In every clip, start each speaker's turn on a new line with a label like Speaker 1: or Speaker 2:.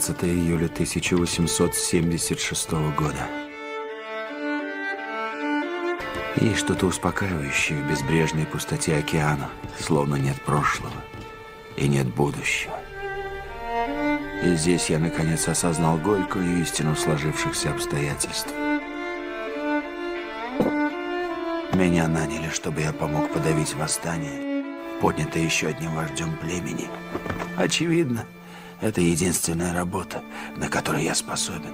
Speaker 1: 16 июля 1876 года. И что-то успокаивающее в безбрежной пустоте океана, словно нет прошлого и нет будущего. И здесь я, наконец, осознал горькую истину сложившихся обстоятельств. Меня наняли, чтобы я помог подавить восстание, поднятое еще одним вождем племени. Очевидно, это единственная работа, на которую я способен.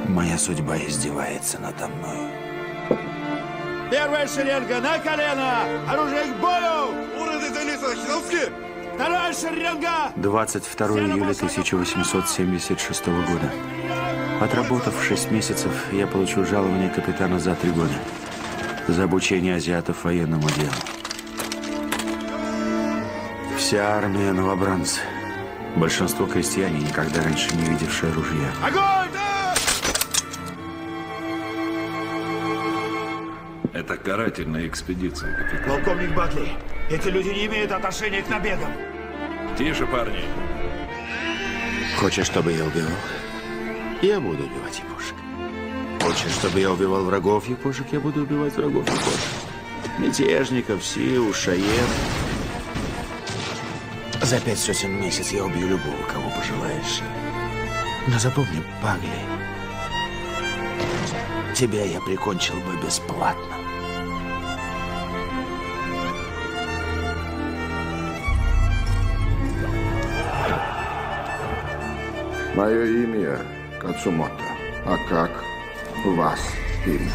Speaker 1: Моя судьба издевается надо мною.
Speaker 2: Первая шеренга на колено! Оружие к бою! Вторая шеренга!
Speaker 1: 22 июля 1876 года. Отработав 6 месяцев, я получил жалование капитана за 3 года. За обучение азиатов военному делу. Вся армия новобранцы. Большинство крестьяне, никогда раньше не видевшие ружья.
Speaker 2: Огонь!
Speaker 3: Это карательная экспедиция, капитан.
Speaker 2: Полковник Батли, эти люди не имеют отношения к набегам.
Speaker 3: Тише, парни.
Speaker 1: Хочешь, чтобы я убивал? Я буду убивать япошек. Хочешь, чтобы я убивал врагов япошек? Я буду убивать врагов япошек. Мятежников, Сиу, Шаен. За 5 сотен в месяц я убью любого, кого пожелаешь. Но запомни, Пагли, тебя я прикончил бы бесплатно.
Speaker 4: Мое имя Кацумото. А как вас имя?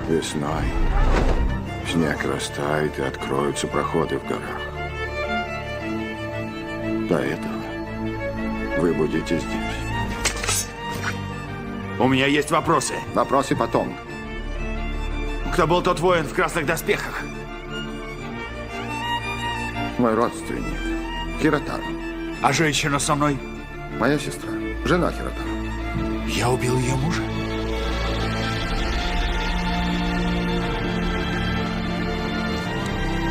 Speaker 4: Весной снег растает и откроются проходы в горах. До этого вы будете здесь.
Speaker 2: У меня есть вопросы.
Speaker 4: Вопросы потом.
Speaker 2: Кто был тот воин в красных доспехах?
Speaker 4: Мой родственник Хиротару.
Speaker 2: А женщина со мной?
Speaker 4: Моя сестра. Жена Хиротару.
Speaker 2: Я убил ее мужа.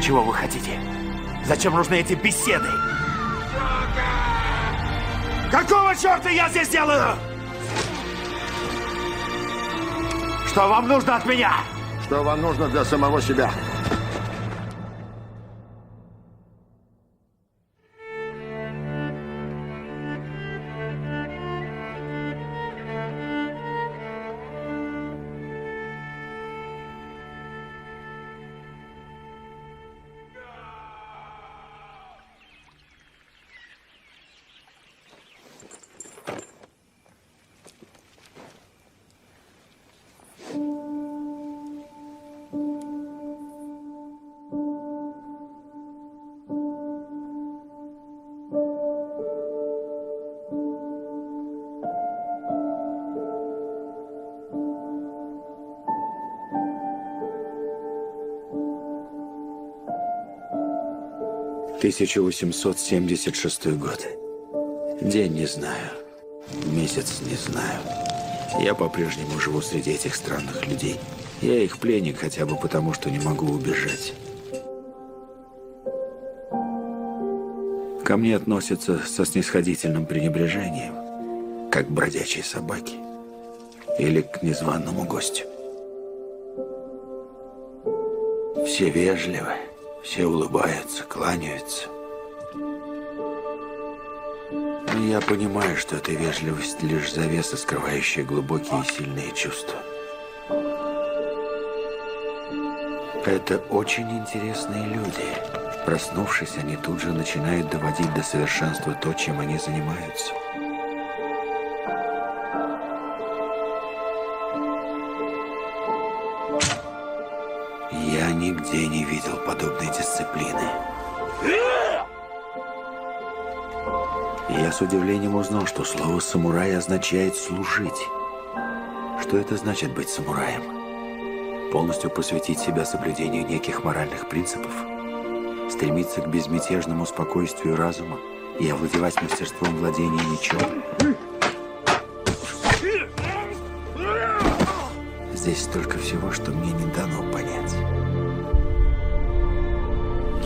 Speaker 2: Чего вы хотите? Зачем нужны эти беседы? Какого черта я здесь делаю? Что вам нужно от меня?
Speaker 4: Что вам нужно для самого себя?
Speaker 1: — 1876 год. День не знаю, месяц не знаю. Я по-прежнему живу среди этих странных людей. Я их пленник хотя бы потому, что не могу убежать. Ко мне относятся со снисходительным пренебрежением, как к бродячей собаке или к незваному гостю. Все вежливы. Все улыбаются, кланяются. Но я понимаю, что эта вежливость лишь завеса, скрывающая глубокие и сильные чувства. Это очень интересные люди. Проснувшись, они тут же начинают доводить до совершенства то, чем они занимаются. Я нигде не видел подобной дисциплины. И я с удивлением узнал, что слово «самурай» означает «служить». Что это значит быть самураем? Полностью посвятить себя соблюдению неких моральных принципов? Стремиться к безмятежному спокойствию разума и овладевать мастерством владения мечом? Здесь столько всего, что мне не дано понять.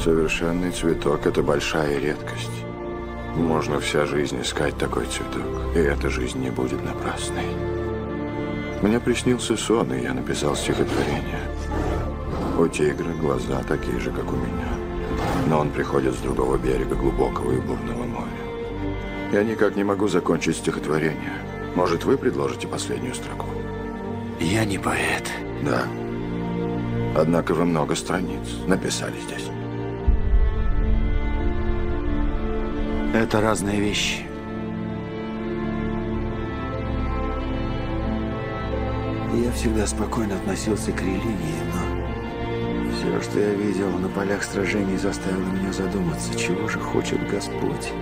Speaker 4: Совершенный цветок – это большая редкость. Можно вся жизнь искать такой цветок, и эта жизнь не будет напрасной. Мне приснился сон, и я написал стихотворение. У тигра глаза такие же, как у меня. Но он приходит с другого берега глубокого и бурного моря. Я никак не могу закончить стихотворение. Может, вы предложите последнюю строку?
Speaker 1: Я не поэт.
Speaker 4: Да. Однако вы много страниц написали здесь.
Speaker 1: Это разные вещи. Я всегда спокойно относился к религии, но все, что я видел на полях сражений, заставило меня задуматься, чего же хочет Господь.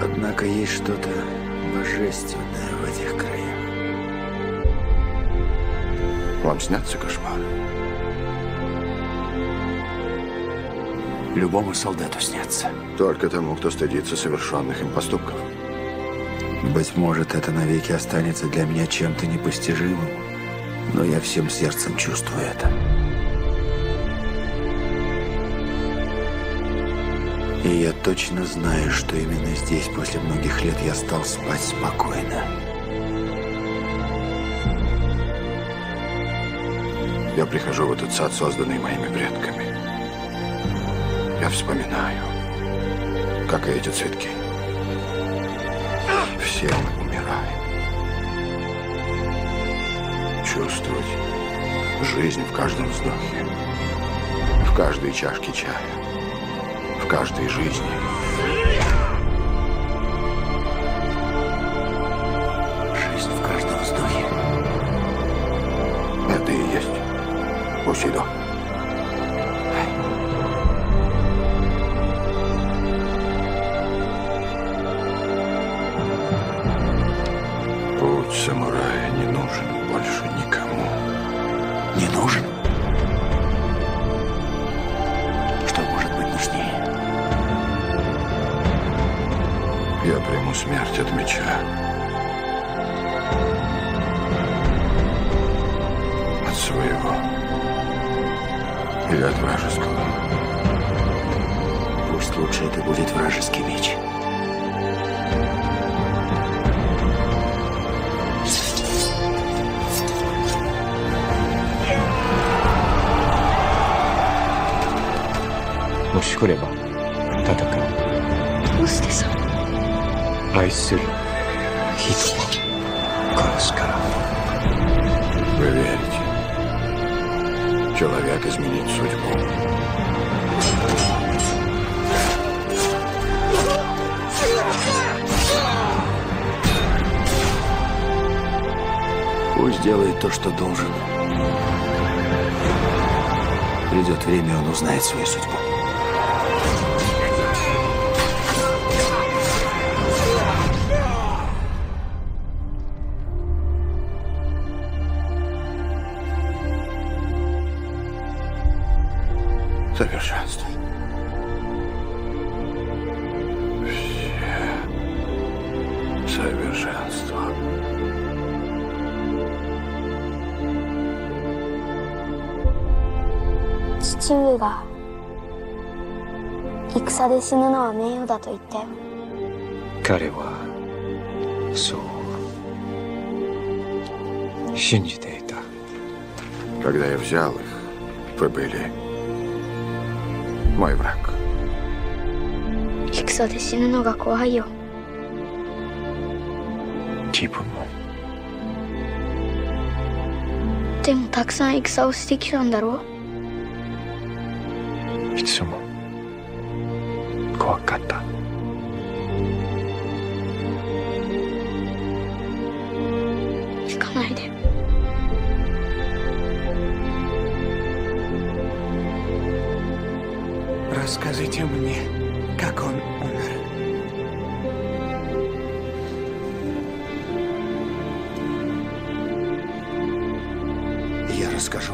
Speaker 1: Однако есть что-то божественное в этих краях.
Speaker 4: Вам снятся кошмары?
Speaker 1: Любому солдату снятся.
Speaker 4: Только тому, кто стыдится совершенных им поступков.
Speaker 1: Быть может, это навеки останется для меня чем-то непостижимым, но я всем сердцем чувствую это. И я точно знаю, что именно здесь, после многих лет, я стал спать спокойно.
Speaker 4: Я прихожу в этот сад, созданный моими предками. Я вспоминаю, как и эти цветки. Все мы умираем. Чувствовать жизнь в каждом вздохе, в каждой чашке чая, в каждой жизни.
Speaker 1: Жизнь в каждом вздохе.
Speaker 4: Это и есть Бусидо. Путь самурая не нужен больше никому.
Speaker 1: Не нужен? Что может быть нужнее?
Speaker 4: Я приму смерть от меча. От своего. Или от вражеского.
Speaker 1: Пусть лучше это будет вражеский меч.
Speaker 4: Вы верите? Человек изменит судьбу.
Speaker 1: Пусть делает то, что должен. Придет время, он узнает свою судьбу.
Speaker 4: Совершенство. Все. Совершенство.
Speaker 5: 父上が戦で死ぬのは名誉だと言ったよ。
Speaker 6: 彼はそう信じていた。
Speaker 4: Когда я взял их, вы были мой враг.
Speaker 5: 戦で死ぬのが怖いよ。
Speaker 6: 自分も
Speaker 5: でもたくさん戦をしてきたんだろう。
Speaker 6: いつも怖かった。
Speaker 5: 行かないで。
Speaker 1: Расскажите мне, как он умер. Я расскажу.